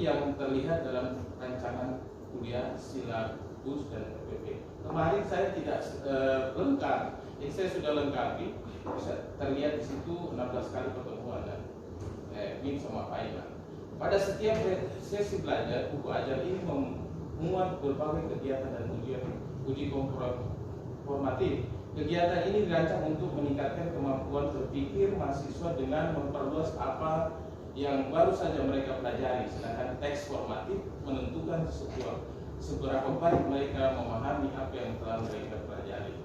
seperti yang terlihat dalam rancangan kuliah silabus dan PPP. Kemarin saya tidak lengkap, jadi saya sudah lengkapi. Bisa terlihat di situ 16 kali pertemuan dan Min sama Pak Iman. Pada setiap sesi belajar, buku ajar ini memuat berbagai kegiatan dan uji formatif. Kegiatan ini dirancang untuk meningkatkan kemampuan berpikir mahasiswa dengan memperluas apa yang baru saja mereka pelajari, sedangkan teks formatif menentukan seberapa baik mereka memahami apa yang telah mereka pelajari.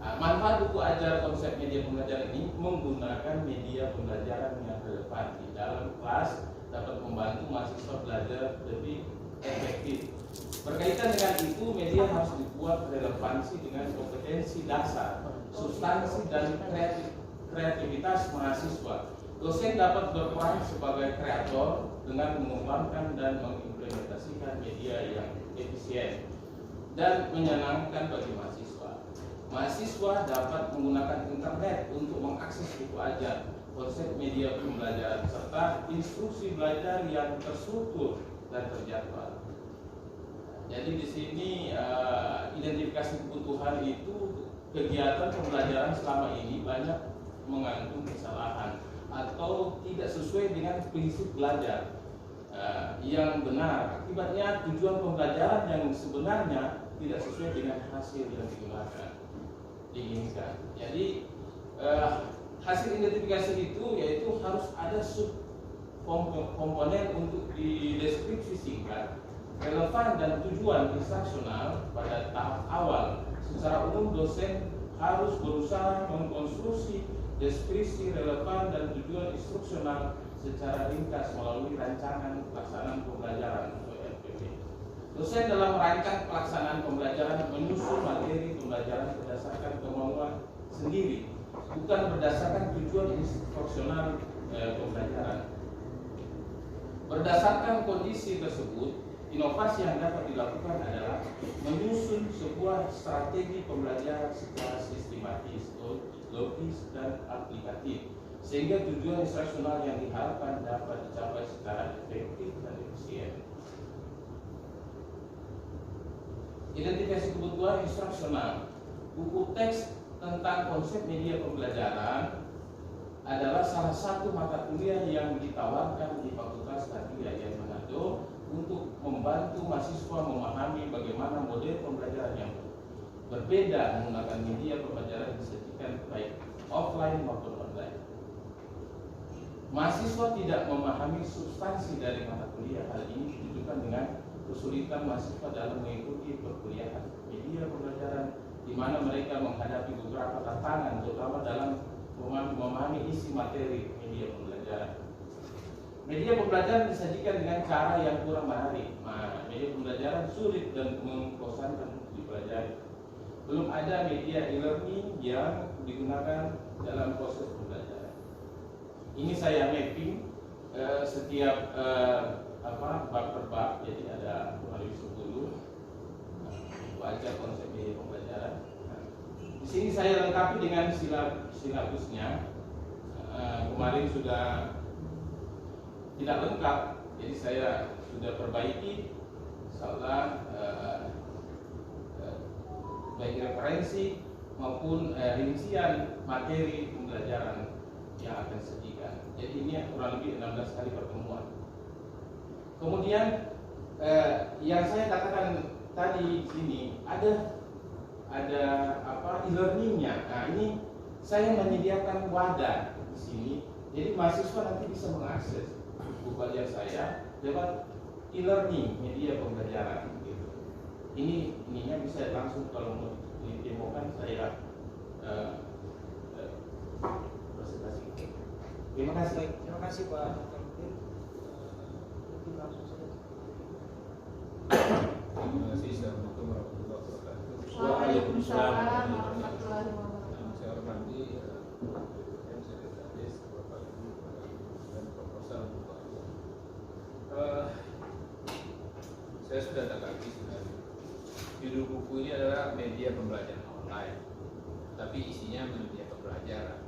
Manfaat buku ajar konsep media pembelajaran ini menggunakan media pembelajaran yang relevan di dalam kelas dapat membantu mahasiswa belajar lebih efektif. Berkaitan dengan itu, media harus dibuat relevansi dengan kompetensi dasar, substansi dan kreativitas mahasiswa. Dosen dapat berperan sebagai kreator dengan mengembangkan dan mengimplementasikan media yang efisien dan menyenangkan bagi mahasiswa. Mahasiswa dapat menggunakan internet untuk mengakses buku ajar, konsep media pembelajaran, serta instruksi belajar yang terstruktur dan terjadwal. Jadi di sini identifikasi kebutuhan itu kegiatan pembelajaran selama ini banyak mengandung kesalahan atau tidak sesuai dengan prinsip belajar yang benar. Akibatnya tujuan pembelajaran yang sebenarnya tidak sesuai dengan hasil yang diinginkan. Jadi hasil identifikasi itu yaitu harus ada sub komponen untuk dideskripsi singkat, relevan dan tujuan instruksional pada tahap awal. Secara umum dosen harus berusaha mengkonstruksi deskripsi relevan dan tujuan instruksional secara ringkas melalui rancangan pelaksanaan pembelajaran atau RPP. Dosen dalam merancang pelaksanaan pembelajaran menyusun materi pembelajaran berdasarkan kemauan sendiri, bukan berdasarkan tujuan instruksional pembelajaran. Berdasarkan kondisi tersebut, inovasi yang dapat dilakukan adalah menyusun sebuah strategi pembelajaran secara sistematis, logis, dan aplikatif, sehingga tujuan instruksional yang diharapkan dapat dicapai secara efektif dan efisien. Identifikasi kebutuhan instruksional. Buku teks tentang konsep media pembelajaran adalah salah satu mata kuliah yang ditawarkan di Fakultas Tarbiyah Yayan Manado untuk membantu mahasiswa memahami bagaimana model pembelajaran yang berbeda menggunakan media pembelajaran disajikan baik offline maupun online. Mahasiswa tidak memahami substansi dari mata kuliah. Hal ini ditunjukkan dengan kesulitan mahasiswa dalam mengikuti perkuliahan media pembelajaran, di mana mereka menghadapi beberapa tantangan, terutama dalam memahami isi materi media pembelajaran. Media pembelajaran disajikan dengan cara yang kurang menarik. Media pembelajaran sulit dan membosankan untuk dipelajari. Belum ada media e-learning yang digunakan dalam proses pembelajaran. Ini saya mapping setiap bab per bab, jadi ada kurang lebih 10 baca konsep media pembelajaran. Di sini saya lengkapi dengan silabusnya. Kemarin sudah tidak lengkap, jadi saya sudah perbaiki, insyaallah baik referensi maupun rincian materi pembelajaran yang akan disajikan. Jadi ini kurang lebih 16 kali pertemuan. Kemudian yang saya katakan tadi sini ada e-learningnya. Nah, ini saya menyediakan wadah di sini, jadi mahasiswa nanti bisa mengakses buku ajar saya lewat e-learning media pembelajaran. Gitu. Ininya bisa langsung kalau mau didemokan saya presentasi. Terima kasih. Terima kasih Pak. Langsung saja. Terima kasih. Assalamualaikum warahmatullahi wabarakatuh. Waalaikumsalam warahmatullahi wabarakatuh. Saya hormati Sekretaris Bapak Ibu dan proposal Bapak Ibu. Saya sudah tanggapi sebenarnya. Judul buku ini adalah media pembelajaran online, tapi isinya media pembelajaran.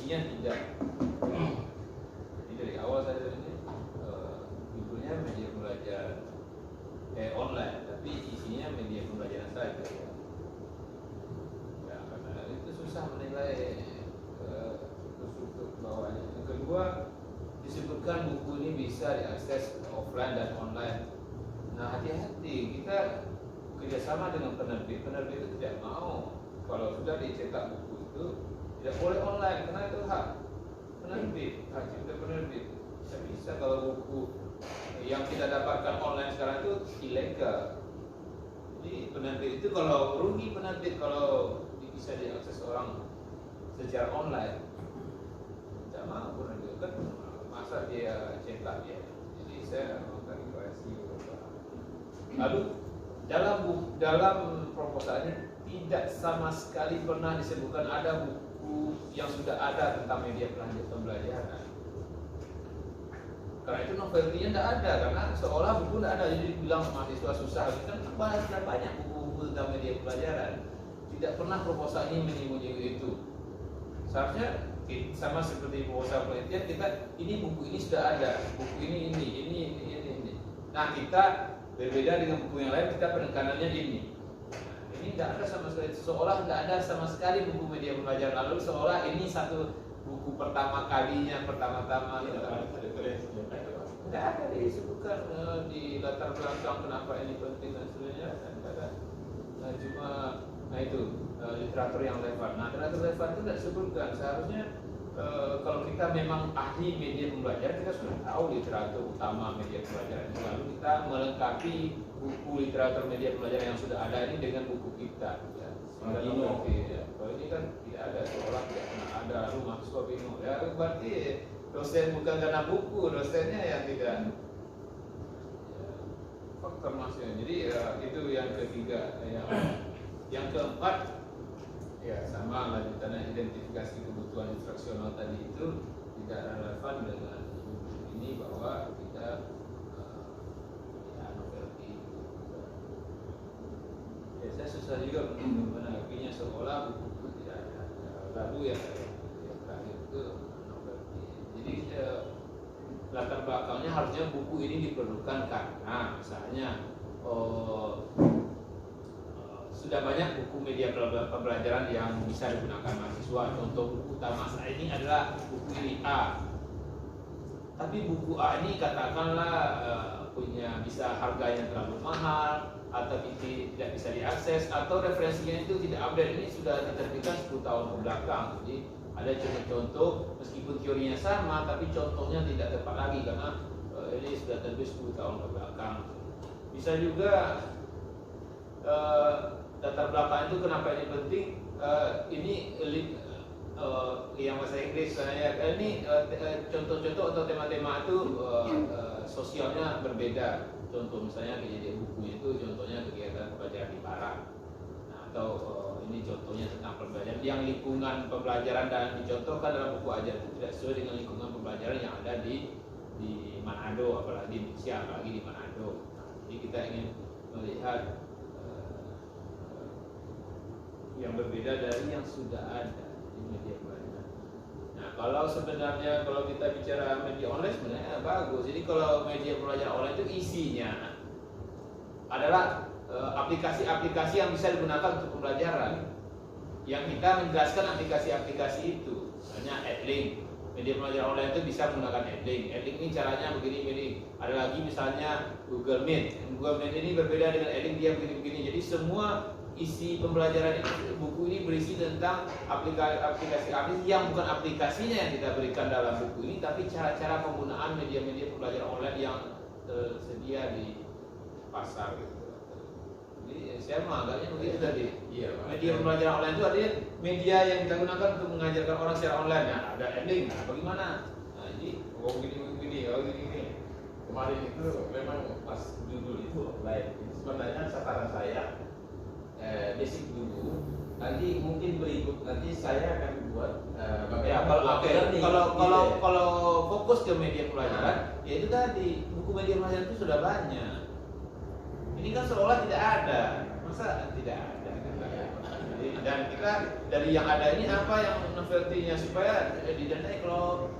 isinya tidak. Jadi dari awal saya ini judulnya media pembelajaran online, tapi isinya media pembelajaran saja. Ya, karena itu susah menilai struktur bawahnya. Yang kedua, disebutkan buku ini bisa diakses offline dan online. Nah, hati-hati, kita kerjasama dengan penerbit itu tidak mau kalau sudah dicetak buku itu tidak boleh online karena itu hak penerbit, hak cipta penerbit. Bisa kalau buku yang kita dapatkan online sekarang itu ilegal. Jadi penerbit itu kalau rugi penerbit kalau bisa diakses orang secara online. Tidak mau penerbit kan masa dia cetak dia. Jadi saya mengklarifikasi beberapa. Lalu dalam proposalnya tidak sama sekali pernah disebutkan ada buku yang sudah ada tentang media pembelajaran. Karena itu novelty-nya tidak ada, karena seolah buku tidak ada, jadi bilang mahasiswa susah. Kan banyak buku-buku tentang media pelajaran. Tidak pernah proposal ini menyinggung itu. Seharusnya sama seperti proposal penelitian kita, ini buku ini sudah ada, buku ini. Nah kita berbeda dengan buku yang lain, kita penekanannya ini. Nah, ini tidak ada sama sekali, seolah tidak ada sama sekali buku media pembelajaran. Lalu seolah ini satu buku pertama-tama tidak ada disebutkan di latar belakang kenapa ini penting dan sebagainya. Tidak ada. Cuma itu literatur yang relevan. Nah, literatur relevan itu tidak disebutkan. Seharusnya kalau kita memang ahli media pembelajaran, kita sudah tahu literatur utama media pembelajaran. Lalu kita melengkapi buku literatur media pembelajaran yang sudah ada ini dengan buku kita. Ya. Kalau ini kan tidak ada, seolah tidak pernah ada rumah Skopino. Ya berarti dosen bukan karena buku, dosennya yang tidak. Ya, faktor masuknya. Jadi itu yang ketiga. Yang keempat, ya sama lanjutannya identifikasi kebutuhan instruksional tadi itu tidak relevan dengan buku ini bahwa kita novelty. Ya saya susah juga menanggapinya seolah buku itu tidak ada. Lalu yang terakhir itu novelty. Jadi latar belakangnya harusnya buku ini diperlukan karena misalnya sudah banyak buku media pembelajaran yang bisa digunakan mahasiswa. Contoh buku utama saya ini adalah buku ini A. Tapi buku A ini katakanlah punya bisa harganya terlalu mahal atau tidak bisa diakses atau referensinya itu tidak update. Ini sudah diterbitkan 10 tahun ke belakang. Jadi ada contoh-contoh meskipun teorinya sama tapi contohnya tidak tepat lagi karena ini sudah terbit 10 tahun ke belakang. Bisa juga latar belakang itu kenapa ini penting? Ini yang bahasa Inggris saya ini contoh-contoh atau tema-tema itu sosialnya berbeda. Contoh misalnya kejadian bukunya itu contohnya kegiatan pembelajaran di barat. Nah, atau ini contohnya tentang pembelajaran yang lingkungan pembelajaran dan dicontohkan dalam buku ajar itu tidak sesuai dengan lingkungan pembelajaran yang ada di Manado, apalagi di Indonesia, apalagi di Manado. Nah, jadi kita ingin melihat yang berbeda dari yang sudah ada di media pembelajaran. Nah, kalau kita bicara media online sebenarnya bagus. Jadi kalau media pembelajaran online itu isinya adalah aplikasi-aplikasi yang bisa digunakan untuk pembelajaran. Yang kita menjelaskan aplikasi-aplikasi itu, misalnya AdLink. Media pembelajaran online itu bisa menggunakan AdLink. AdLink ini caranya begini. Ada lagi misalnya Google Meet. Google Meet ini berbeda dengan AdLink, dia begini-begini. Jadi semua isi pembelajaran ini, buku ini berisi tentang aplikasi yang bukan aplikasinya yang kita berikan dalam buku ini, tapi cara-cara penggunaan media-media pembelajaran online yang tersedia di pasar gitu. Jadi saya menganggapnya begitu tadi. Iya, media pembelajaran online itu artinya media yang kita gunakan untuk mengajarkan orang secara online. Nah, ada ending. Nah, bagaimana? Nah, jadi gini. Kemarin itu memang pas judul itu online. Sebenarnya sasaran saya basic dulu. Nanti mungkin berikut nanti saya akan buat kalau fokus ke media pembelajaran, ya itu tadi buku media pembelajaran itu sudah banyak. Ini kan seolah tidak ada, masa tidak ada? Jadi dan kita dari yang ada ini apa yang novelty-nya supaya didanai. Kalau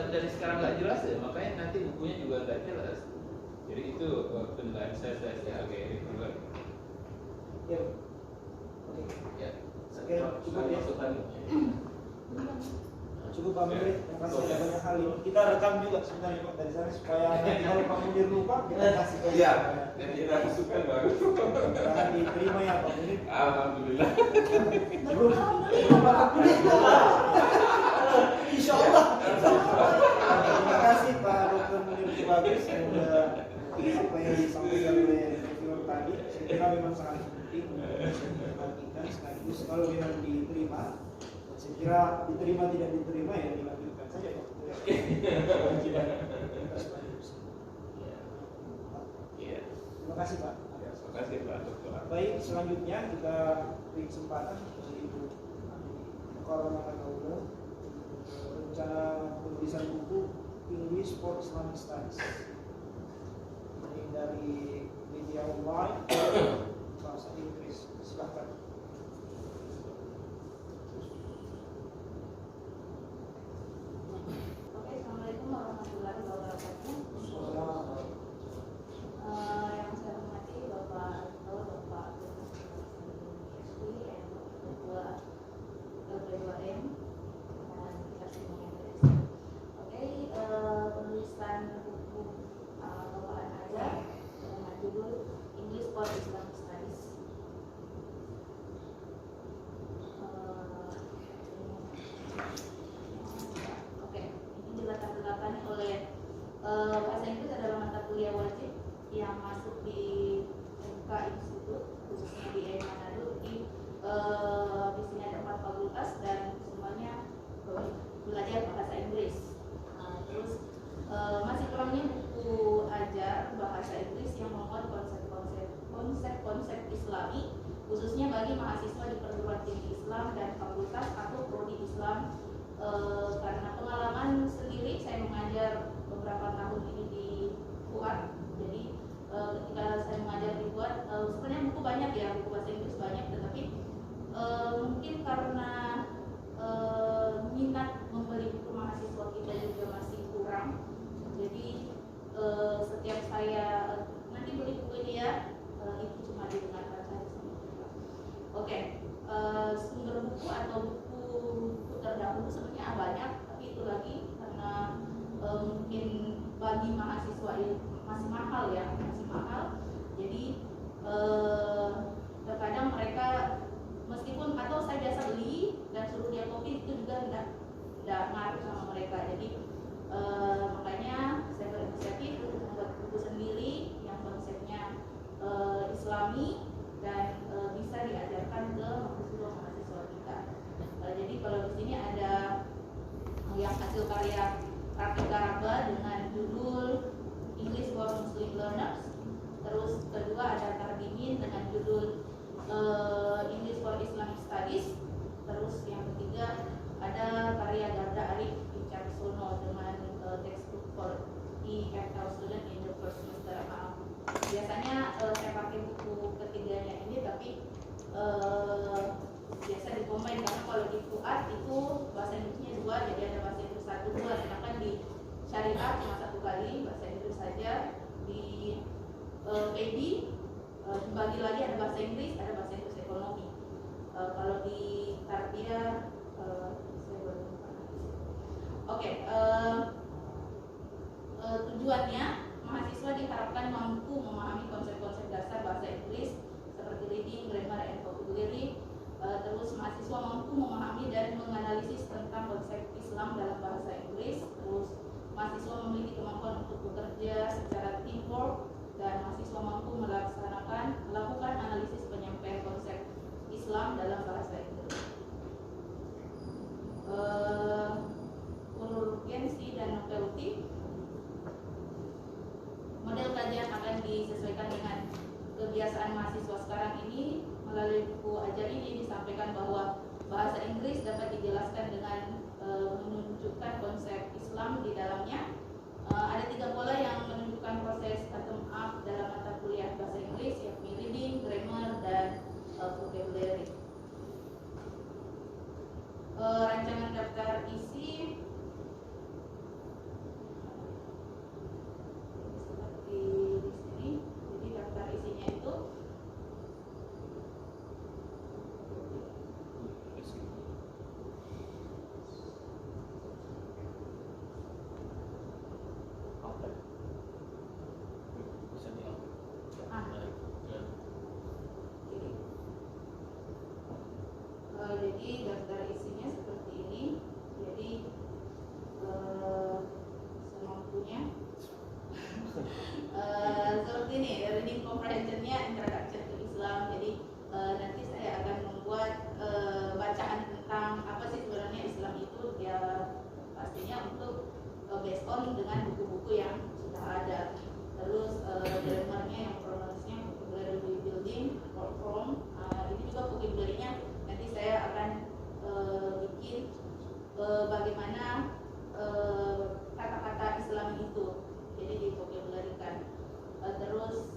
dari sekarang nggak jelas ya, makanya nanti bukunya juga nggak jelas. Jadi itu penilaian saya sebagai reviewer. Ya. Oke. Ya. Sekian cukup ya. Masukan. Cukup Pak Munir, terima kasih ada banyak hal ini. Kita rekam juga sebentar ya Pak dari sana supaya nanti kalau Pak Munir lupa kita kasih ke Iya. Dan kita masukan bagus. Jangan diterima ya Pak Munir. Alhamdulillah. Terus Pak Munir. Insya Allah. Terima kasih Pak Dr. Munir Bagus. Semoga apa yang disampaikan oleh reviewer tadi saya kira memang sangat penting untuk diperhatikan sekaligus kalau memang diterima. Saya kira diterima tidak diterima ya dilanjutkan saja Pak. Iya. Terima kasih Pak. Terima kasih Pak Dokter. Baik, selanjutnya kita beri kesempatan kepada Ibu Korona Kaulo rencana penulisan buku English for Islamic Studies. Ini dari media online bahasa Inggris. Silakan. Oke, assalamualaikum warahmatullahi wabarakatuh. Yang saya hormati Bapak Rektor, Bapak PhD, Ketua LP2M, dan kita semuanya dari sini. Oke, penulisan buku bawaan ajar dengan judul English for Islamic Studies. Oke, ini dilatar belakangi oleh bahasa Inggris adalah mata kuliah wajib yang masuk di MK Institut, khususnya di EM Manado. Di sini ada 4 fakultas dan semuanya belajar bahasa Inggris. Terus masih kurangnya buku ajar bahasa Inggris yang memuat konsep-konsep Islami, khususnya bagi mahasiswa di perguruan tinggi Islam dan fakultas atau prodi Islam. Karena pengalaman sendiri saya mengajar beberapa tahun ini di UAT, jadi ketika saya mengajar di UAT sebenarnya buku banyak ya, buku bahasa Inggris banyak, tetapi mungkin karena minat membeli buku mahasiswa kita juga masih kurang, jadi setiap saya nanti beli buku ini ya, itu cuma didengarkan saja sama kita. Oke, sumber buku atau buku terdahulu sebenarnya banyak, tapi itu lagi karena mungkin bagi mahasiswa ini masih mahal ya, masih mahal. Jadi terkadang mereka meskipun atau saya biasa beli dan suruh dia copy itu juga tidak ngaruh sama mereka. Jadi makanya saya berinisiatif untuk membuat buku sendiri yang konsepnya Islami dan bisa diajarkan ke mahasiswa kita. Jadi kalau di sini ada yang hasil karya Rafika Raba dengan judul English for Muslim Learners. Terus kedua ada Tardimin dengan judul English for Islamic Studies. Terus yang ketiga ada karya Garda Arif Wicaksono dengan textbook for EFL student in the first semester. Biasanya saya pakai buku ketiganya ini, tapi biasa dikombin karena kalau di Fuad itu bahasa Inggrisnya 2, jadi ada bahasa Inggris 1, 2, sedangkan di Syariah cuma 1 kali bahasa Inggris saja. Di PD dibagi lagi ada bahasa Inggris, ada bahasa Inggris ekonomi. Kalau di Tarbiyah saya baru lupa. Oke, tujuannya mahasiswa diharapkan mampu memahami konsep-konsep dasar bahasa Inggris seperti reading, grammar, and vocabulary. Terus mahasiswa mampu memahami dan menganalisis tentang konsep Islam dalam bahasa Inggris. Terus mahasiswa memiliki kemampuan untuk bekerja secara teamwork, dan mahasiswa mampu melakukan analisis penyampaian konsep Islam dalam bahasa Inggris. Urgensi dan novelty. Model kajian akan disesuaikan dengan kebiasaan mahasiswa sekarang ini. Melalui buku ajar ini disampaikan bahwa bahasa Inggris dapat dijelaskan dengan menunjukkan konsep Islam di dalamnya. Ada 3 pola yang menunjukkan proses bottom up dalam mata kuliah bahasa Inggris, yakni reading, grammar, dan vocabulary. comprehensionnya introduction to Islam. Jadi nanti saya akan membuat bacaan tentang apa sih sebenarnya Islam itu, ya pastinya untuk based on dengan buku-buku yang sudah ada. Terus grammarnya yang kronologisnya vocabulary building from ini juga vocabulary-nya nanti saya akan bikin bagaimana kata-kata Islam itu jadi di vocabulary-kan. Terus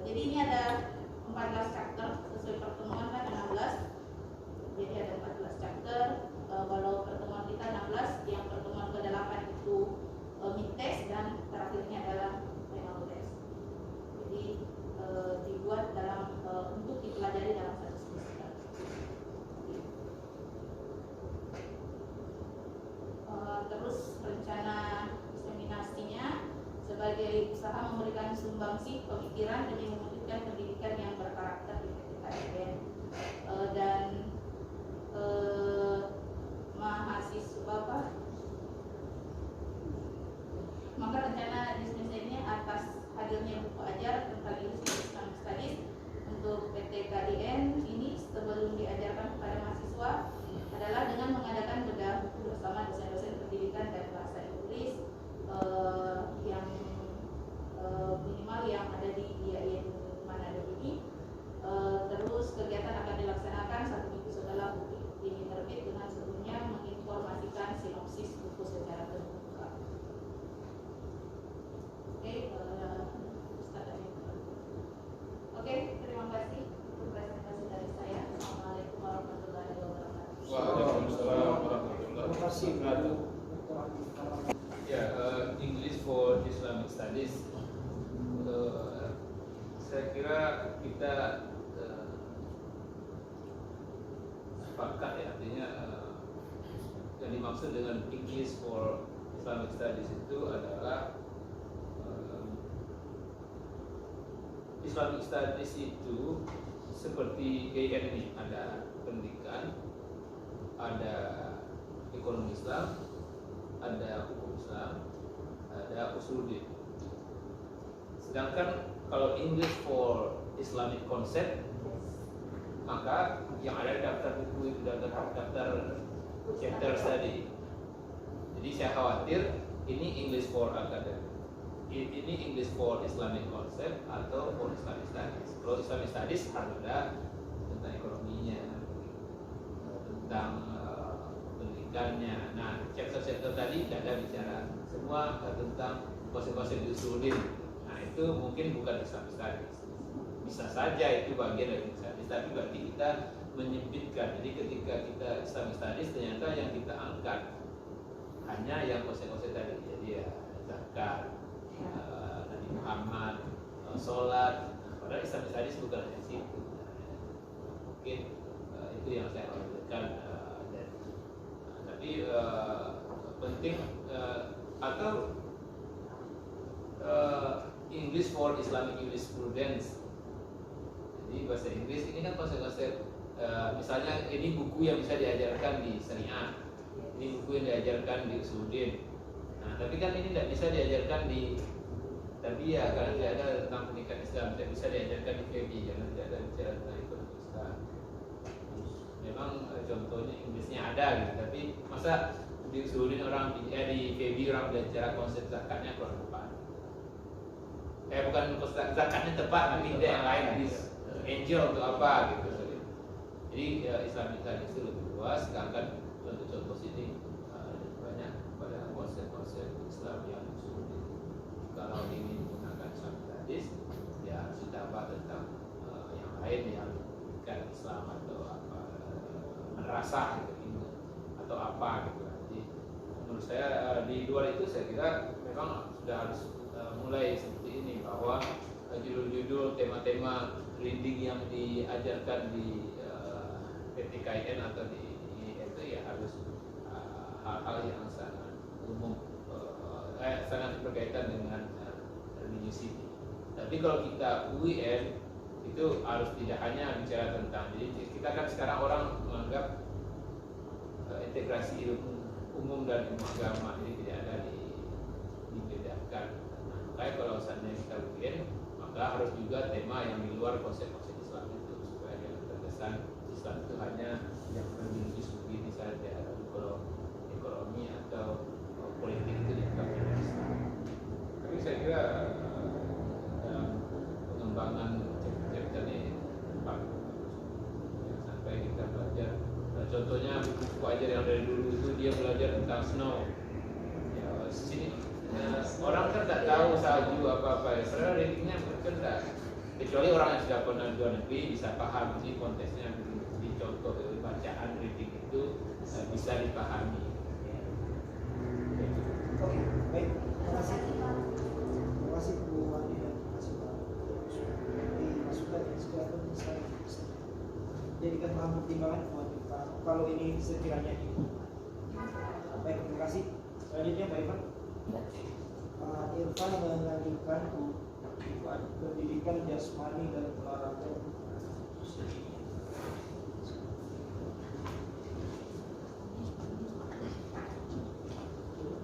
jadi ini ada 14 chapter sesuai pertemuan kan 16. Jadi ada 14 chapter. Kalau pertemuan kita 16, yang pertemuan ke-8 itu mid test dan terakhirnya adalah final test. Jadi dibuat dalam untuk dipelajari dalam satu semester. Terus rencana diseminasinya sebagai usaha memberikan sumbangsi pemikiran demi mewujudkan pendidikan yang berkarakter di PTKIN dan mahasiswa maka rencana diseminasinya atas hadirnya buku ajar tentang ilmu Islamic Studies untuk PTKIN ini sebelum diajarkan kepada mahasiswa adalah dengan mengadakan bedah buku bersama dosen-dosen pendidikan dan bahasa Inggris yang minimal yang ada di IAIN Manado ini. Terus kegiatan akan dilaksanakan 1 minggu setelah buku ini terbit dengan sebelumnya menginformasikan sinopsis buku secara terbuka. Oke, terima kasih untuk presentasi dari saya. Assalamualaikum warahmatullahi wabarakatuh. Waalaikumsalam warahmatullahi Terima kasih wabarakatuh. Bu. Ya, English for Islamic Studies. Saya kira kita sepakat ya, artinya yang dimaksud dengan English for Islamic Studies itu adalah Islamic Studies itu seperti KN ini, ada pendidikan, ada ekonomi Islam, ada hukum Islam, ada usuluddin. Sedangkan kalau English for Islamic Concept, maka yang ada di daftar buku itu daftar chapter study. Jadi saya khawatir ini English for academic, ini English for Islamic Concept atau for Islamic Studies. Kalau Islamic Studies ada tentang ekonominya, tentang pendidikannya. Nah, chapter-chapter tadi tidak ada bicara semua tentang konsep-konsep usuluddin. Nah, itu mungkin bukan Islamic Studies. Bisa saja itu bagian dari Islamic Studies, tapi berarti kita menyempitkan. Jadi ketika kita Islamic Studies ternyata yang kita angkat hanya yang konsep-konsep tadi. Jadi ya zakat, Nabi Muhammad, sholat. Padahal Islamic Studies bukan hanya situ. Mungkin itu yang saya khawatirkan. Tapi penting atau English for Islamic Jurisprudence. Jadi bahasa Inggris ini kan konsep-konsep misalnya ini buku yang bisa diajarkan di syariah, ini buku yang diajarkan di usuluddin. Nah, tapi kan ini tidak bisa diajarkan di tarbiyah karena tidak ada tentang pendidikan Islam, tidak bisa diajarkan di FEB karena tidak ada bicara tentang ekonomi Islam. Memang contohnya Inggrisnya ada gitu, tapi masa di usuluddin orang di FEB orang belajar konsep zakatnya kurang tepat. Bukan konsep zakatnya tepat, tapi tidak yang lain di angel untuk apa gitu. Jadi Islamic Studies itu lebih luas, sedangkan contoh-contoh sini banyak pada konsep-konsep Islam yang usuluddin. Kalau ingin menggunakan Islamic Studies, ya harus ditambah tentang yang lain yang bukan Islam atau apa madrasah gitu atau apa gitu. Jadi menurut saya di luar itu saya kira memang sudah harus mulai seperti ini bahwa judul-judul tema-tema reading yang diajarkan di PTKIN atau di itu ya harus hal-hal yang sangat umum, sangat berkaitan dengan religiosity. Tapi kalau kita UIN itu harus tidak hanya bicara tentang, jadi kita kan sekarang orang menganggap integrasi ilmu umum dan ilmu agama, jadi tidak ada dibedakan. Nah, makanya kalau seandainya kita UIN, maka maka harus juga tema yang di luar konsep-konsep Islam itu supaya jangan terkesan Islam itu hanya yang religius begini saja. Tapi kalau ekonomi atau politik itu dianggap tidak Islam. Tapi saya kira dalam pengembangan chapter ini sampai kita belajar. Nah, contohnya buku ajar yang dari dulu itu dia belajar tentang snow. Ya, sini orang kan tidak tahu salju apa-apa ya. Padahal readingnya kan tidak. Kecuali orang yang sudah pernah di luar negeri bisa paham sih konteksnya di contoh bacaan reading itu bisa dipahami. Oke, baik. Terima kasih. Terima kasih Bu Wani dan terima kasih Pak. Jadi masukan yang sudah penting sekali bisa jadikan bahan pertimbangan buat kita kalau ini sekiranya ini. Baik, terima kasih. Selanjutnya Pak Irfan. Pak Irfan melanjutkan pendidikan jasmani dan olahraga.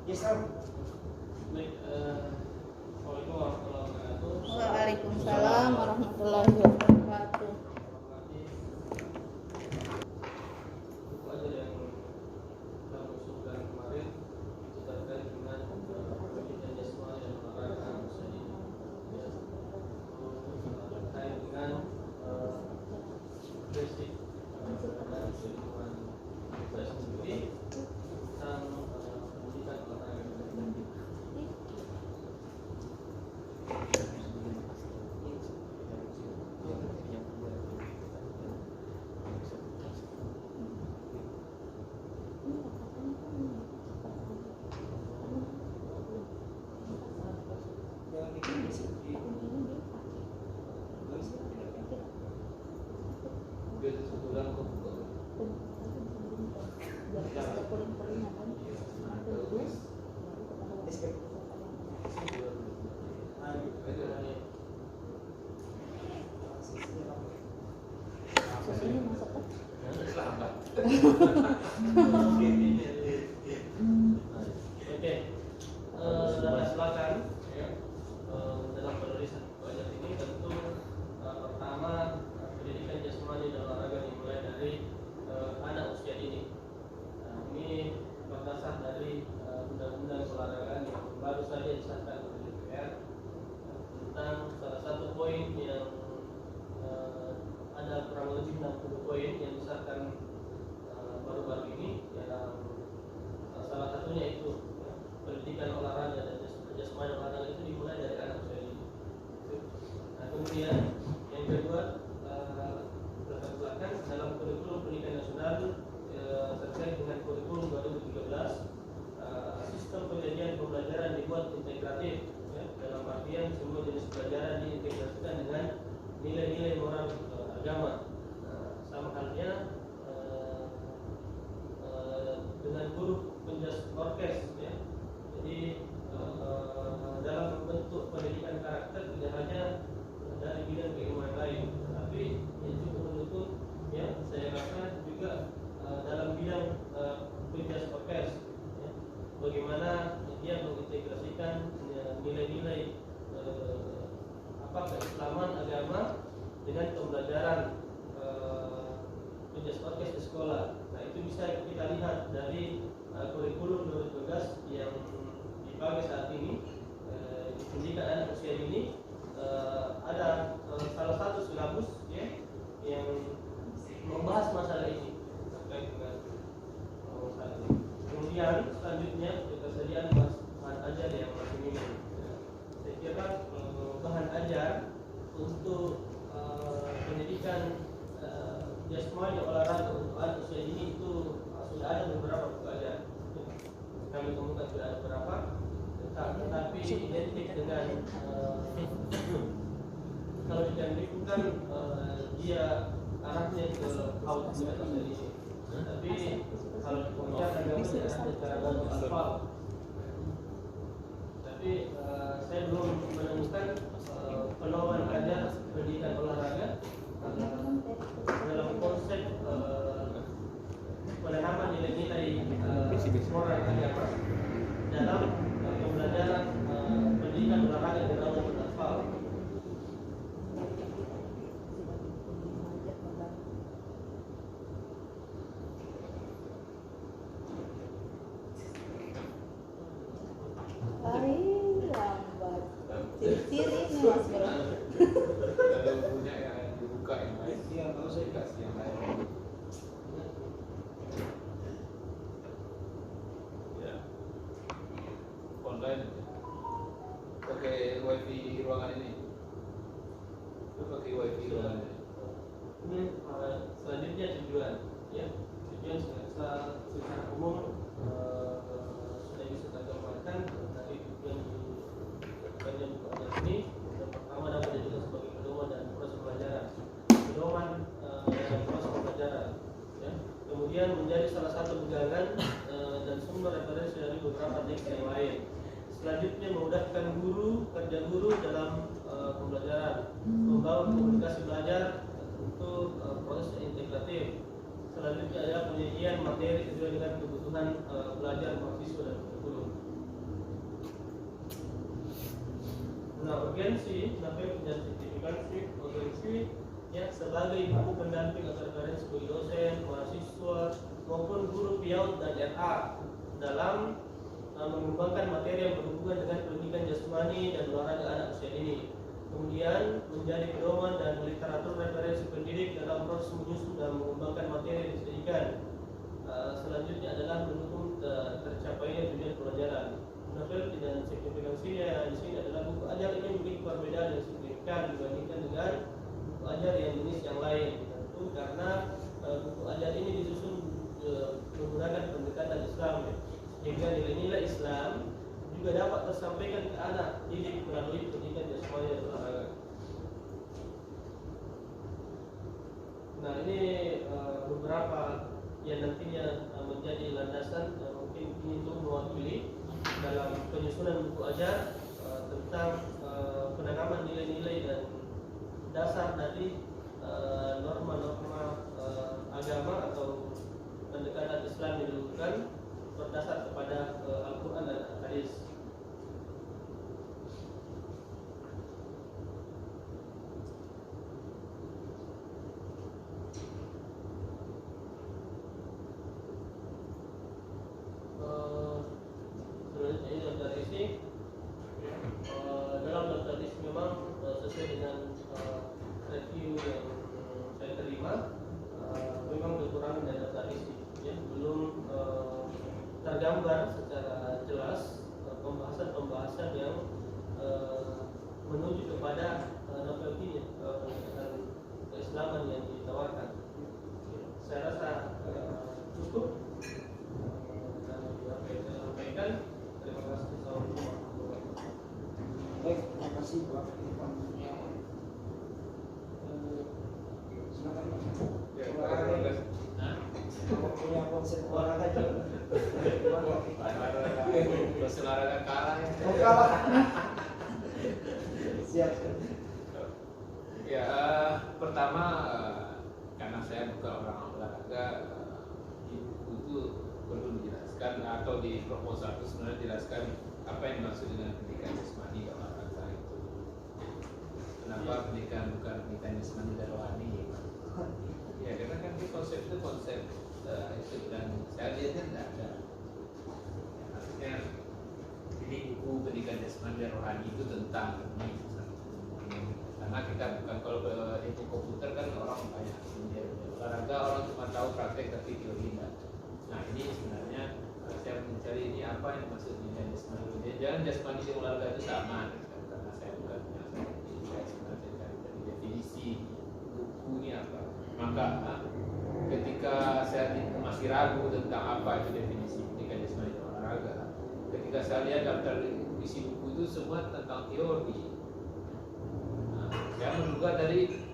Yes, sir. Baik, Assalamualaikum warahmatullahi wabarakatuh. Waalaikumsalam warahmatullahi wabarakatuh. Buku ajar yang kami usulkan kemarin itu terkait dengan pendidikan jasmani dan olahraga usia dini. Ya, terkait dengan basic dan kehidupan kita sendiri tentang pendidikan olahraga. Jangan dikritik seperti itu. Biar sebulan kok buka. SK. Oke, silakan ya. Dalam penulisan pelajar ini tentu pertama pendidikan jasmani dan olahraga dimulai dari anak usia dini. Ini berdasar dari undang-undang olahraga yang baru saja disahkan oleh DPR tentang salah satu poin yang ada kurang lebih 60 poin yang disahkan baru-baru ini yang salah satunya itu ya, pendidikan olahraga dan jasmani olahraga itu dimulai dari anak usia dini. Nah, kemudian yang kedua belakang dalam kurikulum pendidikan nasional terkait dengan kurikulum 2013 sistem penyajian pembelajaran dibuat integratif ya, dalam artian semua jenis pelajaran diintegrasikan dengan nilai-nilai moral agama. Sama halnya dengan guru penjas orkes ya. Jadi dalam bentuk pendidikan karakter tidak hanya dari bidang keilmuan lain, tapi yang juga menuntut ya saya rasa juga dalam bidang penjas orkes ya. Bagaimana dia mengintegrasikan nilai-nilai keislaman agama dengan pembelajaran penjas orkes di sekolah. Nah, itu bisa kita lihat dari kurikulum 2012 yang dipakai saat ini di pendidikan anak usia dini. Ada salah satu silabus ya, yang membahas masalah ini terkait dengan masalah ini. Kemudian selanjutnya ketersediaan bahan ajar yang masih minim. Saya kira bahan ajar untuk pendidikan jasmani olahraga untuk anak usia dini itu sudah ada beberapa buku ajar. Kami temukan sudah ada beberapa, tetapi identik dengan kalau dikandungkan dia arahnya ke haus anak usia dini. Tapi kalau kemudian agama tidak ada cara untuk alfal. Tapi saya belum menemukan pedoman ajar pendidikan olahraga dalam konsep penanaman nilai-nilai moral agama dalam pembelajaran pendidikan olahraga di dalam asfal. Siri nih Mas Bro. Kalau punya yang dibuka yang lain, Iya, kalau saya kasih yang lain. Ya, online pakai wifi ruangan ini. Lu pakai wifi ruangan ini. Ini selanjutnya tujuan, ya tujuan secara umum sudah bisa kita gambarkan dari tujuan di buku ajar ini. Yang pertama dapat dijadikan sebagai pedoman dan proses pembelajaran, pedoman dan proses pembelajaran. Ya. Kemudian menjadi salah satu pegangan dan sumber referensi dari beberapa teks yang lain. Selanjutnya memudahkan kerja guru dalam pembelajaran, membangun komunikasi belajar untuk proses integratif. Selanjutnya adalah penyajian materi sesuai dengan kebutuhan belajar mahasiswa dan guru. Nah, urgensi, sampai dan urgensi ya sebagai buku pendamping atau referensi bagi dosen, mahasiswa maupun guru PIAUD dan RA dalam mengembangkan materi yang berhubungan dengan pendidikan jasmani dan olahraga anak usia dini. Kemudian menjadi pedoman dan literatur referensi pendidik dalam proses menyusun dan mengembangkan materi yang disajikan. Selanjutnya adalah mendukung tercapainya tujuan pelajaran. Novel dan signifikansinya di sini adalah buku ajar ini memiliki perbedaan yang signifikan dibandingkan dengan buku ajar yang jenis yang lain. Tentu karena buku ajar ini disusun menggunakan pendekatan Islam, sehingga nilai-nilai Islam juga dapat tersampaikan ke anak didik melalui pendidikan jasmani dan olahraga. Nah, ini beberapa yang nantinya menjadi landasan mungkin ini untuk mewakili dalam penyusunan buku ajar tentang penanaman nilai-nilai dan dasar dari norma-norma agama atau pendekatan Islam yang dilakukan berdasar kepada Al-Quran dan Hadis. Selanjutnya ini daftar isi. Dalam daftar isi memang sesuai dengan review yang saya terima, memang kekurangan dari daftar isi, ya, belum tergambar secara jelas pembahasan-pembahasan yang menuju kepada novel ini, pendekatan keislaman yang ditawarkan. Saya rasa cukup dan apa yang saya sampaikan. Terima kasih. Assalamualaikum warahmatullahi wabarakatuh. Baik, terima kasih Pak Irfan. Silakan Pak. Ya, Olahraga. Kalau punya konsep olahraga juga. Terus olahraga kalah ya. Oh, kalah. Siap. Ya, pertama karena saya bukan orang olahraga, di buku itu perlu dijelaskan atau di proposal itu sebenarnya dijelaskan apa yang dimaksud dengan pendidikan jasmani dan olahraga itu. Kenapa pendidikan bukan pendidikan jasmani dan rohani? Ya, karena kan konsep itu konsep itu dan saya lihatnya tidak ada. Ya, artinya ini buku pendidikan jasmani dan rohani itu tentang ini. Karena kita bukan, kalau ilmu komputer kan orang banyak olahraga, orang cuma tahu praktek tapi teori enggak. Nah, ini sebenarnya saya mencari ini apa yang maksud dengan jasmani. Jangan jasmani dan olahraga itu sama, karena saya bukan saya sebenarnya cari dari definisi buku ini apa. Maka ketika saya masih ragu tentang apa itu definisi pendidikan jasmani dan olahraga, ketika saya lihat daftar isi buku itu semua tentang teori. Saya menduga dari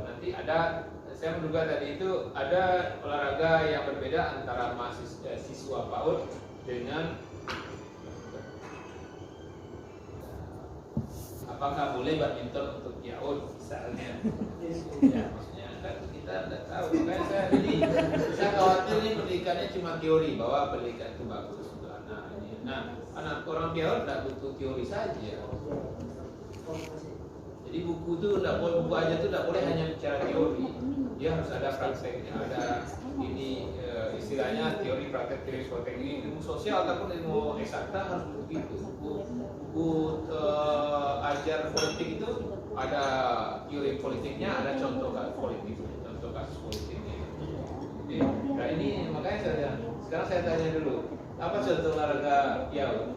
nanti ada, saya menduga tadi itu ada olahraga yang berbeda antara siswa PAUD dengan apakah boleh badminton untuk PIAUD misalnya. Ya, maksudnya kan kita tidak tahu. Makanya saya khawatir ini pendidikannya cuma teori bahwa pendidikan itu bagus untuk anak ini. Nah, anak orang PIAUD tidak butuh teori saja. Jadi buku itu tidak boleh, buku aja itu tidak boleh hanya bicara teori, dia harus ada prakteknya, ada ini istilahnya teori praktek teori teknik, ilmu sosial ataupun ilmu eksakta harus begitu. Buku mengajar politik itu ada teori politiknya, ada contoh kasus politiknya. Jadi, nah ini makanya sekarang saya tanya dulu, apa contoh olahraga PIAUD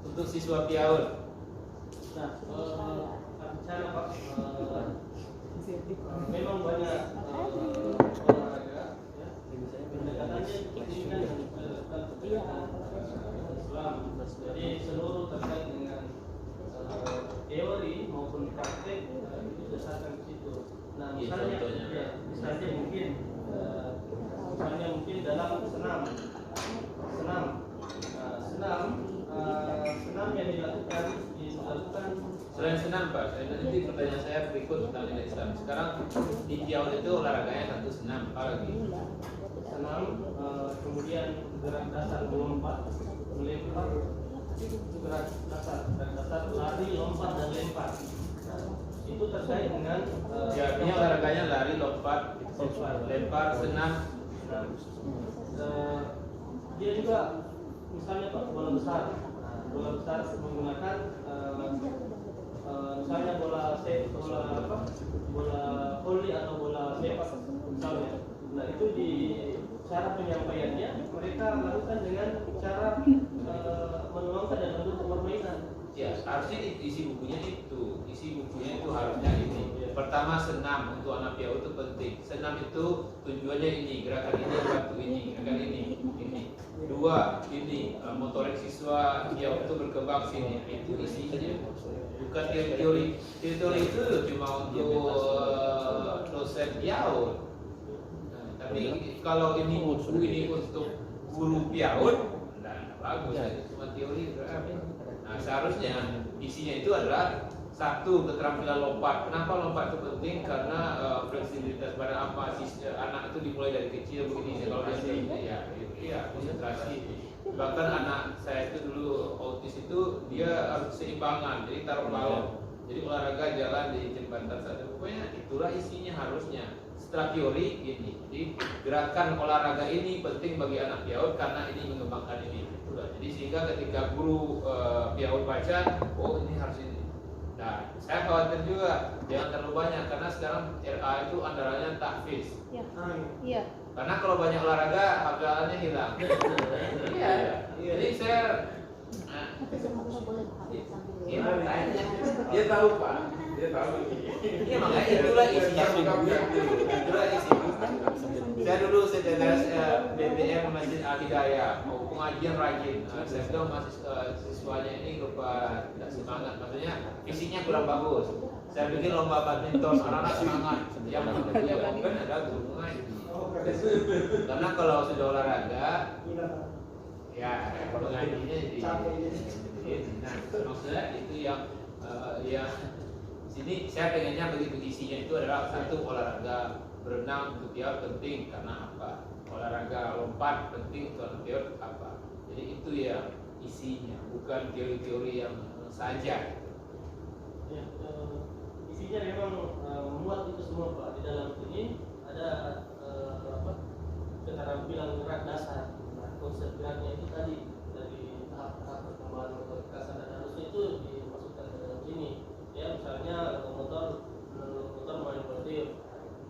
untuk siswa PIAUD? Nah, bicara Pak, memang banyak olahraga, ya. Pendekatannya ini kan Islam. Jadi seluruh terkait dengan teori maupun praktek itu berdasarkan situ. Nah, misalnya mungkin dalam senam yang dilakukan Selain senam Pak, nanti pertanyaan saya berikut tentang nilai Islam. Sekarang di PIAUD itu olahraganya satu senam, apa lagi? senam, kemudian gerak dasar melompat, melempar, itu gerak dasar lari, lompat dan lempar. Nah, itu terkait dengan Ya, artinya olahraganya lari, lompat, lempar, senam. Dia juga misalnya Pak, bola besar. Nah, bola besar menggunakan misalnya bola voli atau bola sepak misalnya. Nah, itu di cara penyampaiannya mereka lakukan dengan cara menuangkan dalam bentuk permainan. Ya, harusnya isi bukunya itu. Isi bukunya itu harusnya ini. Pertama, senam untuk anak PIAUD itu penting. Senam itu tujuannya ini, gerakan ini, bantu ini, gerakan ini. Dua, ini motorik siswa PIAUD itu berkembang sini. Itu isinya. Bukan teori. Teori itu cuma untuk dosen PIAUD. Tapi kalau ini buku ini untuk guru PIAUD, nah bagus. Cuma teori berapa? Nah, seharusnya isinya itu adalah satu, keterampilan lompat. Kenapa lompat itu penting? Karena fleksibilitas pada apa anak itu dimulai dari kecil begini. Kalau dia ya konsentrasi. Bahkan anak saya itu dulu autis itu dia harus seimbangan, jadi taruh balon. Jadi olahraga jalan di jembatan satu. Pokoknya itulah isinya harusnya. Setelah teori ini, jadi gerakan olahraga ini penting bagi anak PIAUD karena ini mengembangkan ini. Jadi sehingga ketika guru PIAUD baca, oh ini harus ini. Nah, saya khawatir juga jangan terlalu banyak karena sekarang RA itu andalannya tahfiz. Iya. Karena kalau banyak olahraga hafalannya hilang. Iya. Jadi saya Dia tahu Pak, dia tahu. Iya makanya itulah isinya buku. Itulah isi buku. Saya dulu sekretaris BBM Masjid Al Hidayah, pengajian rajin. Saya bilang siswanya ini lupa tidak semangat, maksudnya isinya kurang bagus. Saya bikin lomba badminton, anak-anak semangat. Yang kan ada guru ngaji. Karena kalau sudah olahraga, ya pengajiannya jadi. Nah, maksudnya itu yang sini saya pengennya begitu isinya itu adalah satu olahraga berenang untuk PIAUD penting karena apa? Olahraga lompat penting untuk anak PIAUD apa? Jadi itu ya isinya, bukan teori-teori yang saja. Ya, isinya memang memuat itu semua Pak. Di dalam ini ada keterampilan gerak dasar. Nah, konsep geraknya itu tadi dari tahap-tahap perkembangan motorik kasar dan halusnya itu dimasukkan ke dalam sini. Ya, misalnya motor manipulatif.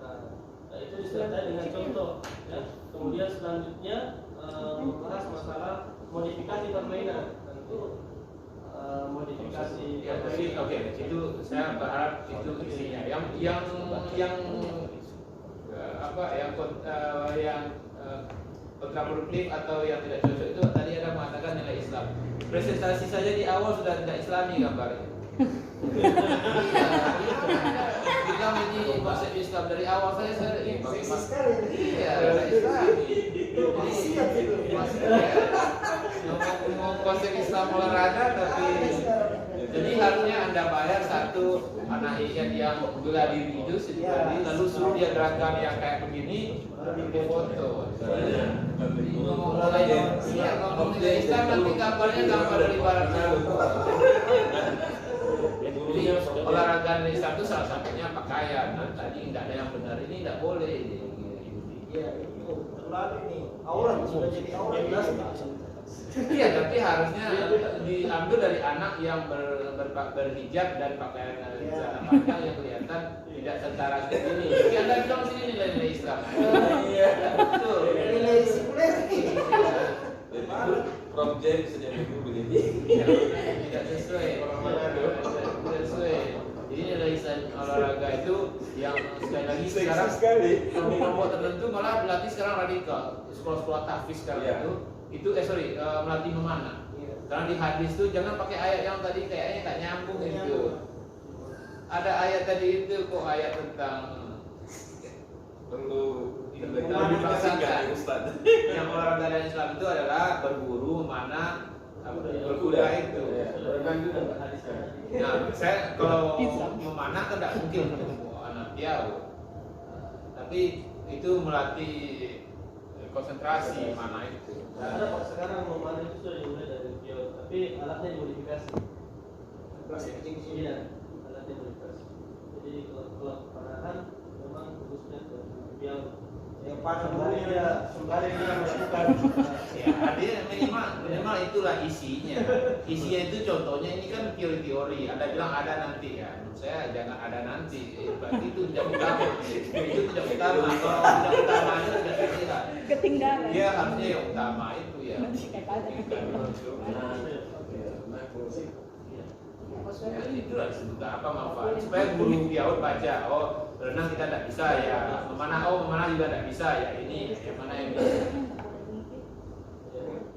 Nah, itu disertai dengan contoh. Ya. Kemudian selanjutnya membahas masalah modifikasi permainan. Tentu modifikasi. Ya, tapi oke, itu saya berharap itu isinya. Yang kontraproduktif atau yang tidak cocok itu tadi ada mengatakan nilai Islam. Presentasi saja di awal sudah tidak Islami gambarnya. Kita ini konsep Islam dari awal saya ini bagaimana? Iya, Islami. Mau konsep Islam olahraga tapi jadi harusnya Anda bayar satu anak yang bela diri itu sendiri lalu suruh dia gerakan yang kayak begini di foto. Ngomong nilai Islam nanti gambarnya gambar dari barat. Jadi olahraga Islam itu salah satunya pakaian. Nah, tadi nggak ada yang benar ini nggak boleh. Iya, itu terlalu nih. Aurat sudah jadi aurat. Iya, tapi harusnya diambil dari anak yang berhijab dan pakaian celana panjang yang kelihatan tidak tentara seperti ini. Jadi Anda bilang sini nilai-nilai Islam. Iya. Betul. Nilai sekuler. Prof J bisa jadi guru begini. Ya, tidak sesuai. Tidak sesuai. Jadi nilai olahraga itu yang sekali lagi sekarang kelompok tertentu malah berlatih sekarang radikal. Sekolah-sekolah tahfiz sekarang itu melatih memanah. Karena di hadis itu jangan pakai ayat yang tadi kayaknya tak nyambung itu. Ada ayat tadi itu kok ayat tentang Perlu dipaksakan. Ustaz. Yang olahraga dalam Islam itu adalah berburu, memanah, berkuda itu. Nah, saya kalau memanah kan tidak mungkin ketemu anak piau. Tapi itu melatih konsentrasi mana itu. Ada Pak, sekarang memanah itu sudah dimulai dari pion, tapi alatnya dimodifikasi. Iya, alatnya dimodifikasi. Jadi kalau panahan memang bagusnya ke pion. Yang panah Sembari dia melakukan Ya, artinya minimal itulah isinya. Isinya itu contohnya ini kan teori-teori. Anda bilang ada nanti ya. Menurut saya jangan ada nanti. Berarti itu tidak utama. Itu tidak utama. Kalau tidak utama itu tidak tidak. Ketinggalan. Dia harusnya yang utama itu ya. Ya, itulah disebut apa manfaat. Supaya guru piaut baca, oh renang kita tidak bisa ya, memanah juga tidak bisa ya. Ini yang mana yang bisa.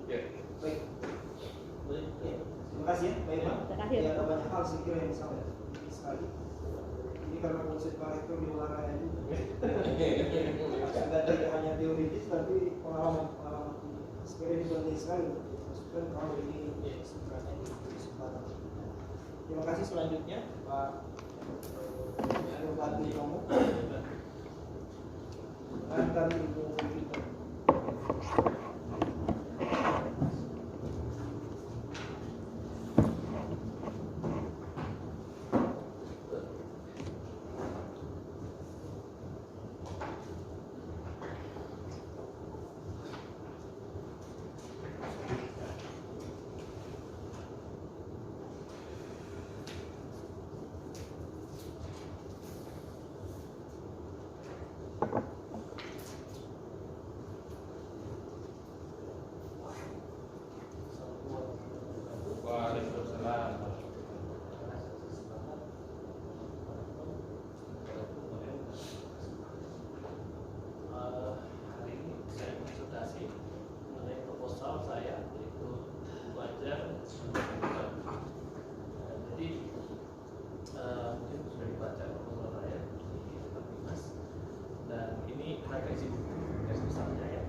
Ya. Baik. Terima kasih ya, Pak Imam. Ya, ada banyak hal saya kira yang sangat penting sekali. Ini karena konsep Pak Rektor di olahraga juga. Sudah tidak hanya teoritis, tapi pengalaman. Sekali ini penting sekali untuk dimasukkan kalau ini sebenarnya di kesempatan. Terima kasih selanjutnya Pak Bupati Romo dan kami Ibu Vito. Waalaikumsalam. hari ini saya konsultasi mengenai proposal saya yaitu wajar jadi mungkin sudah dibaca proposal saya di depan Dinas dan ini mereka isi buku garis besarnya ya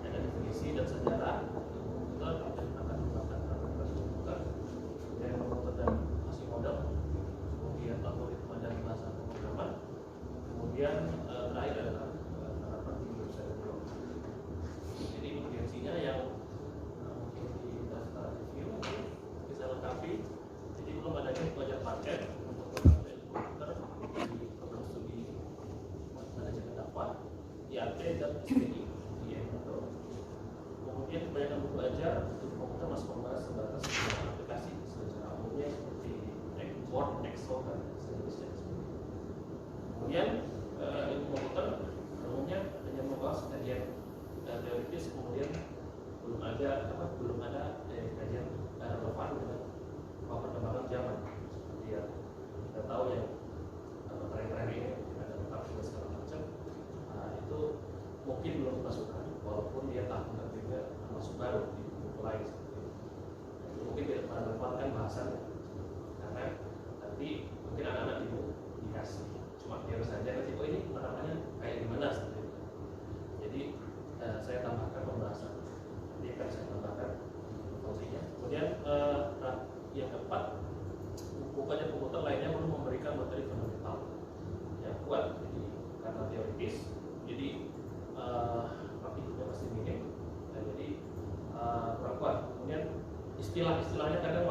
ada definisi dan sejarah komputer dan akan menggunakan komputer dan komputer dan masih model kemudian algoritma dan bahasa pemrograman kemudian terakhir adalah harapan tinggi usaha development. Jadi urgensinya yang mungkin di daftar review bisa lengkapi. Jadi belum adanya pelajar paket untuk komputer di program studi manajemen dakwah, IAT dan SPD di Endo. Kemudian kebanyakan buku ajar untuk komputer masih membahas sebatas aplikasi secara umumnya seperti Word, Excel dan sejenisnya. Kemudian ilmu komputer umumnya hanya membahas kajian teoritis, kemudian belum ada kajian relevan dengan perkembangan zaman seperti yang kita tahu yang tren-tren ini ada tetap juga segala macam itu mungkin belum dimasukkan walaupun dia tahun ketiga masuk baru di buku lain seperti itu. Mungkin tidak relevan bahasannya karena nanti mungkin anak-anak dikasih cuma biar saja nanti oh ini penerapannya kayak gimana seperti itu. Jadi saya tambahkan pembahasan nanti akan saya tambahkan fungsinya. Kemudian yang keempat buku kajian komputer lainnya perlu memberikan materi fundamental yang kuat jadi karena teoritis jadi praktiknya pasti minim dan jadi kurang kuat. Kemudian istilah-istilahnya kadang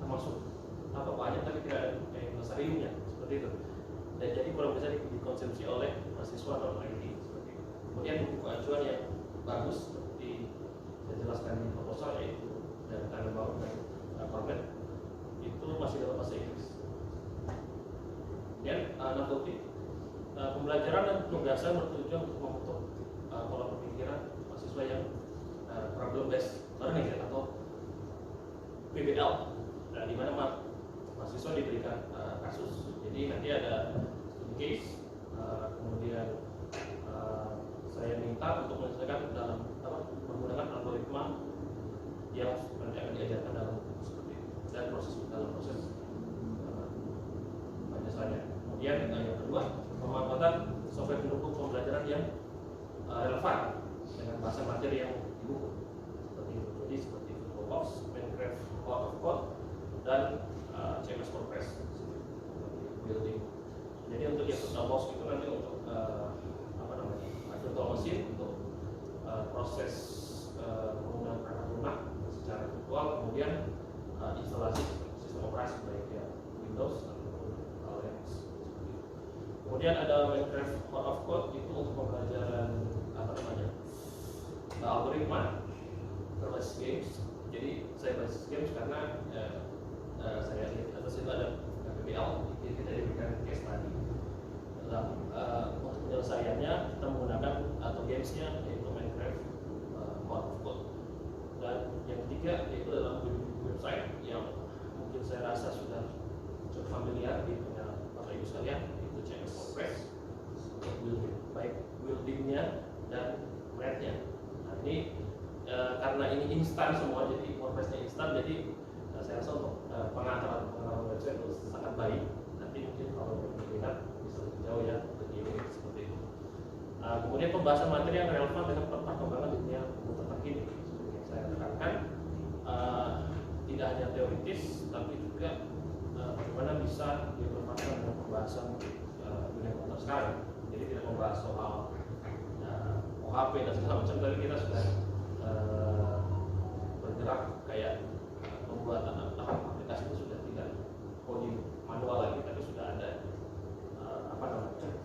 termasuk apa banyak tapi tidak ada mesariumnya seperti itu dan jadi kurang bisa dikonsumsi oleh mahasiswa non IT seperti itu. Kemudian buku acuan yang bagus seperti yang dijelaskan di proposal yaitu dari Tanah Baru dan Kornet itu masih dalam bahasa Inggris. Dan 6 topik pembelajaran dan penugasan bertujuan untuk membentuk pola pemikiran mahasiswa yang problem based learning atau PBL, di mana mahasiswa diberikan kasus. Jadi nanti ada studi case, kemudian saya minta untuk menyelesaikan dalam menggunakan algoritma yang nanti akan diajarkan dalam buku seperti itu dan dalam proses penjelasannya. Kemudian yang kedua, pemanfaatan software pendukung pembelajaran yang relevan dengan bahasa materi yang di buku seperti itu. Jadi seperti VirtualBox, Minecraft Code of Code, dan CMS WordPress building. Jadi untuk yang VirtualBox itu nanti untuk virtual machine untuk proses penggunaan perangkat lunak secara virtual, kemudian instalasi sistem operasi baik ya Windows atau Linux. Kemudian ada Minecraft Code of Code itu untuk pembelajaran algoritma berbasis games. Jadi saya berbasis games karena saya lihat atas itu ada PBL, jadi kita diberikan case tadi. Untuk penyelesaiannya kita menggunakan atau gamesnya yaitu Minecraft Code of Code. Dan yang ketiga yaitu adalah website yang mungkin saya rasa sudah cukup familiar di punya Bapak Ibu sekalian, yaitu CMS WordPress untuk building, baik buildingnya dan webnya. Nah ini karena ini instan semua, jadi WordPressnya instan, jadi saya rasa untuk pengaturan website itu sangat baik. Nanti mungkin kalau berminat bisa lebih jauh ya lebih seperti itu. Kemudian pembahasan materi yang relevan dengan perkembangan dunia komputer terkini. Seperti yang saya katakan, tidak hanya teoritis, tapi juga bagaimana bisa diimplementasikan dengan pembahasan dunia komputer sekarang. Jadi tidak membahas soal OHP dan segala macam, tapi kita sudah bergerak kayak pembuatan aplikasi itu sudah tidak coding manual lagi, tapi sudah ada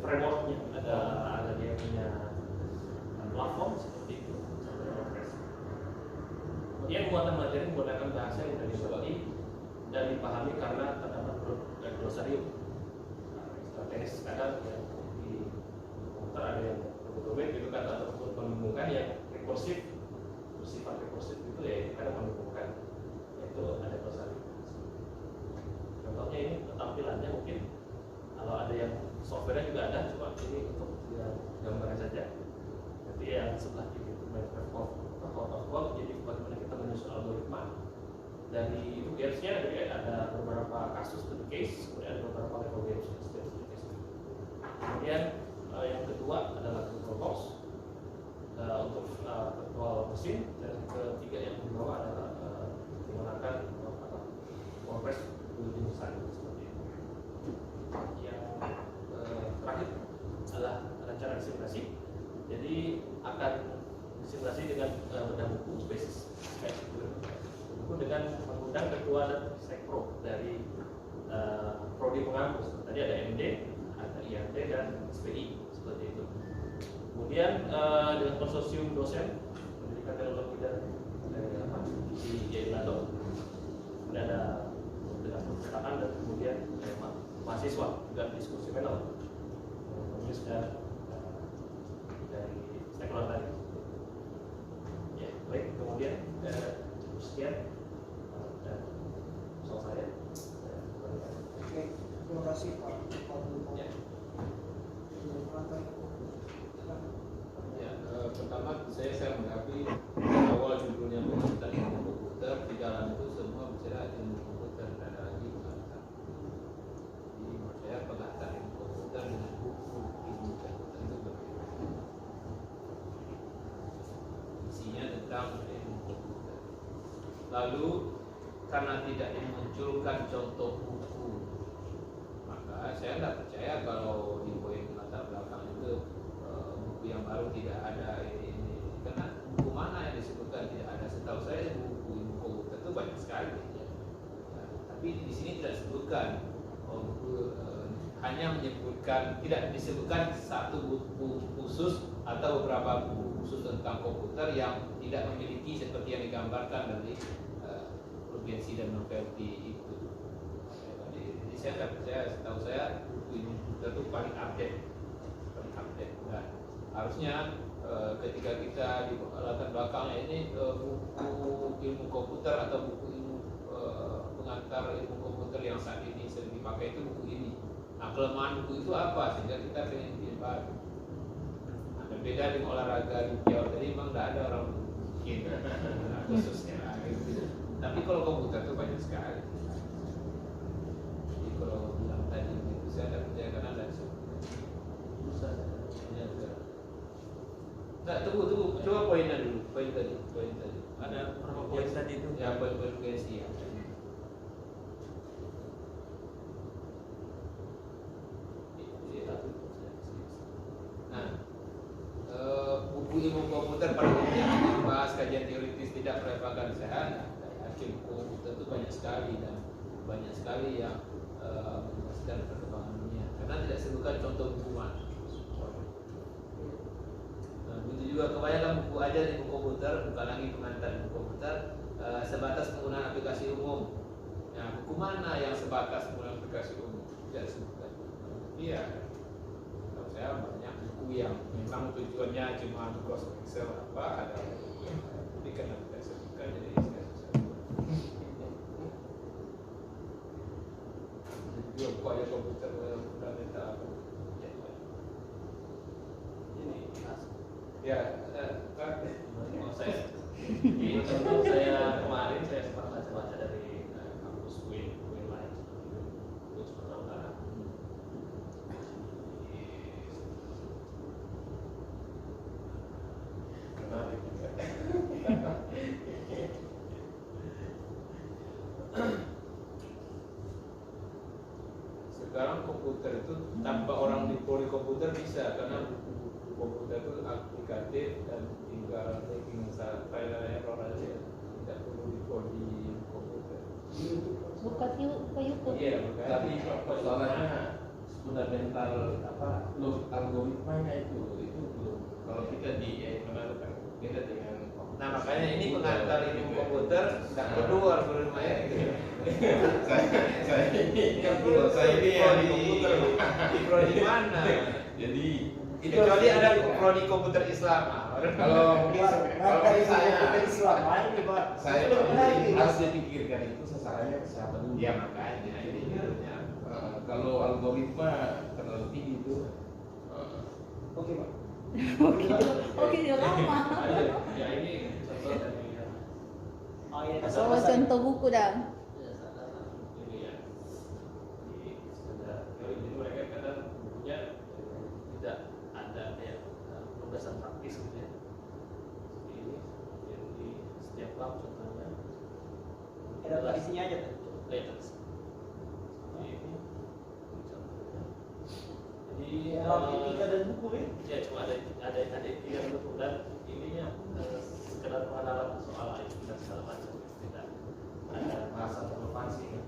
frameworknya, ada dia punya platform seperti itu. Kemudian muatan materi menggunakan bahasa yang sudah disuati dan dipahami karena terdapat glosarium. Istilah teknis kadang ya, di komputer ada yang berbeda gitu kan, ataupun membingungkan yang rekursif, bersifat rekursif itu ya itu kadang membingungkan, yaitu ada glosarium. Contohnya ini tampilannya mungkin kalau ada yang software juga ada, cuma ini untuk gambarnya saja. Nanti yang sebelah kiri itu Minecraft Code of Code, jadi bagaimana kita menyusun algoritma. Dari games-nya ada beberapa kasus studi case, kemudian ada beberapa level games studi case. Kemudian yang kedua adalah VirtualBox untuk virtual mesin, dan ketiga yang di bawah adalah menggunakan WordPress building design seperti itu. Yang terakhir adalah rencana disimulasi. Jadi akan disimulasi dengan bedah buku basis buku dengan mengundang ketua dan sekpro dari prodi pengampus. Tadi ada MD, ada IAT dan SPI seperti itu. Kemudian dengan konsorsium dosen pendidikan teknologi dan di Yailato, kemudian ada dengan perpustakaan dan kemudian mahasiswa juga diskusi panel menulis dan dari stakeholder tadi. Ya, baik, kemudian sekian dan soal saya. Oke, terima kasih Pak Abdul. Ya. Ya, pertama saya mengaku awal judulnya tentang ilmu komputer, di dalam itu semua bicara ilmu komputer dan ada lagi bahasa. Jadi menurut saya pembahasan ilmu komputer dengan buku ilmu komputer itu berbeda. Isinya tentang ilmu komputer. Lalu karena tidak dimunculkan contoh buku, maka saya tidak percaya kalau di poin latar belakang itu buku yang baru tidak ada ini. Karena buku mana yang disebutkan tidak ada? Setahu saya buku ilmu komputer itu banyak sekali. Ya. Tapi di sini tidak disebutkan. Buku hanya menyebutkan, tidak disebutkan satu buku khusus atau beberapa buku khusus tentang komputer yang tidak memiliki seperti yang digambarkan dari urgensi dan novelty itu. saya tak percaya. Setahu saya buku ilmu komputer itu paling update. Nah, harusnya ketika kita di latar belakangnya ini buku ilmu komputer atau buku ilmu pengantar ilmu komputer yang saat ini sering dipakai itu buku ini. Nah, kelemahan buku itu apa sehingga kita pengen bikin baru. Nah, berbeda dengan olahraga di Jawa tadi memang tidak ada orang bikin khususnya. Gitu. Tapi kalau komputer itu banyak sekali. Jadi kalau bilang tadi itu saya tidak percaya karena ada Nah, tunggu, coba poinnya dulu, poin tadi. Ada berapa poin tadi itu? Ya, poin-poin GSI ya. Nah, buku ilmu komputer pada umumnya membahas kajian teoritis tidak relevan kesehatan. Hakim komputer itu banyak sekali dan banyak sekali yang menjelaskan perkembangan dunia. Karena tidak sebutkan contoh buku mana. Begitu juga kebanyakan buku ajar di buku komputer bukan lagi pengantar buku komputer sebatas penggunaan aplikasi umum. Nah, buku mana yang sebatas penggunaan aplikasi umum? Tidak disebutkan. Iya. Kalau saya banyak buku yang memang tujuannya cuma Microsoft Excel apa ada buku yang tapi karena tidak disebutkan jadi saya susah. Juga buku ajar komputer fundamental apa? Ya, saya kemarin saya sempat baca dari kampus UIN lain, UIN Sumatera Utara. Sekarang komputer itu tanpa orang di prodi komputer bisa karena buku komputer itu aplikatif dan tinggal taking file-nya keluar aja, tidak perlu di prodi komputer. Buka YouTube. Iya, makanya. Tapi persoalannya fundamental apa algoritmanya itu belum. Kalau kita di mana kan beda dengan Nah, makanya ini pengantar ilmu komputer tidak perlu algoritmanya gitu. saya ini yang di komputer di prodi mana? Jadi Kecuali ada prodi komputer Islam. kalau dari saya Islam ini Pak. saya harus dipikirkan itu sasarannya siapa dulu. Ya makanya ini harusnya. Kalau algoritma terlalu tinggi itu Oke Pak. Oke, dia lama. Ya ini contoh dari Oh iya. Oh, contoh buku dah. ini ya. Jadi sekedar jadi mereka kadang bukunya tidak ada ya penugasan praktis gitu ya. Seperti ini. Jadi setiap bab contohnya Ada isinya aja tuh. Seperti ini. Contohnya. Jadi Etika dan buku ya. ya cuma ada tiga bentuk dan ininya sekedar pengenalan soal IT dan segala macam tidak ada rasa relevansi kan.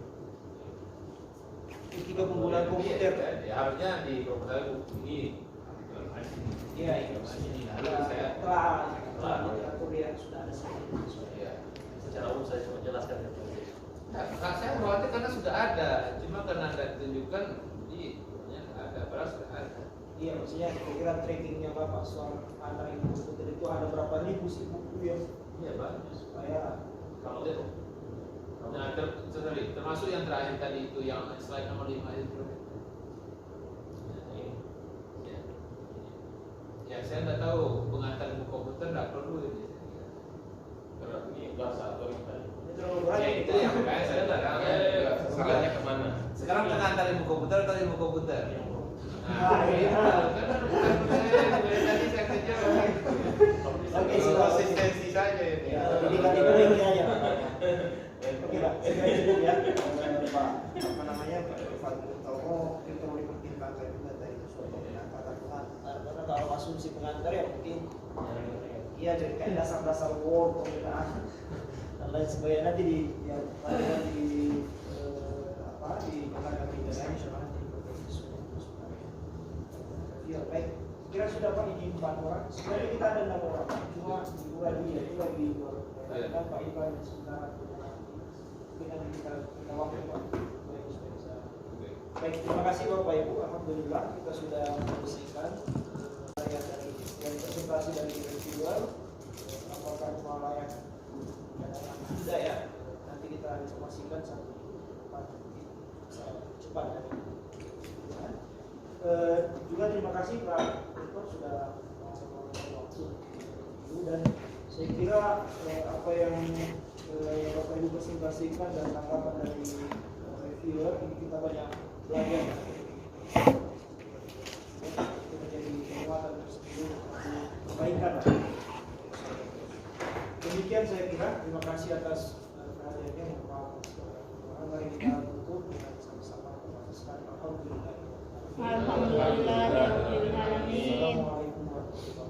Etika penggunaan komputer. Ya, harusnya di komputer buku ini. Iya, iya. Lalu saya Telah atur yang sudah ada ya. Secara umum saya cuma jelaskan ya. Nah, saya khawatir karena sudah ada, cuma karena tidak ditunjukkan, jadi ada, padahal sudah ada. Iya, maksudnya kira-kira trackingnya Bapak soal antara ilmu komputer itu ada berapa ribu sih buku yang Iya bagus. supaya Kalau Nah, termasuk yang terakhir tadi itu yang slide nomor 5 itu. Ya. Ya, saya tidak tahu pengantar ilmu komputer tidak perlu ini. karena ini bahasa otoriter. ini terlalu Ya berat. itu yang makanya saya tidak tahu. sasarannya kemana? Sekarang pengantar ilmu komputer atau ilmu komputer? Nah, itu iya. kan bukan tadi saya kerja. Oke, konsistensi saja ini. Ya, pendidikan itu ini aja. Oke Pak, saya cukup ya. Pak, apa namanya Pak Irfan Tomo mungkin perlu dipertimbangkan juga dari suatu pengantar karena kalau asumsi pengantar ya mungkin iya jadi kayak dasar-dasar Word penggunaan dan lain sebagainya nanti di yang di di lembaga pendidikan nasional nanti diperbaiki ya baik kira sudah Pak izin 4 orang sebenarnya kita ada 6 orang cuma ibu lagi ya itu lagi dan Pak Ivan sebentar mungkin nanti kita waktu Pak supaya bisa Baik, terima kasih Bapak Ibu. Alhamdulillah kita sudah menyelesaikan dari presentasi dari reviewer. Apakah mau layak dan tidak ya? Nanti kita informasikan satu cepat ya. Juga terima kasih Pak Rektor sudah meluangkan waktu itu, dan saya kira apa yang Bapak Ibu presentasikan dan tanggapan dari reviewer ini kita banyak belajar. Itu menjadi penguatan tersendiri perbaikan. Demikian saya kira. Terima kasih atas perhatiannya. Mari kita tutup dengan sama-sama mengataskan alhamdulillah. Alhamdulillah. Assalamualaikum warahmatullahi wabarakatuh.